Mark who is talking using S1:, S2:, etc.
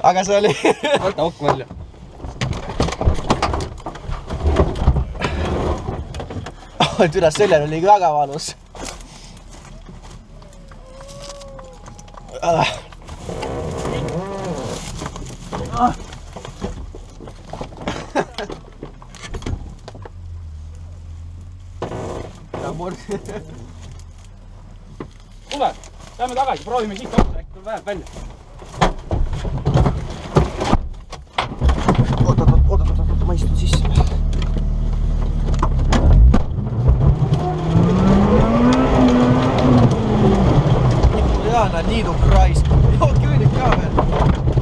S1: aga see oli...
S2: Võta auk välja.
S1: Türas seljal oli väga valus.
S2: Tule, lähme tagasi, proovime siit otsa, äkki tuleb vähemalt välja.
S1: Oot, ma istun sisse. Jaa, nad liidub raisk. Joo, küünik ka veel.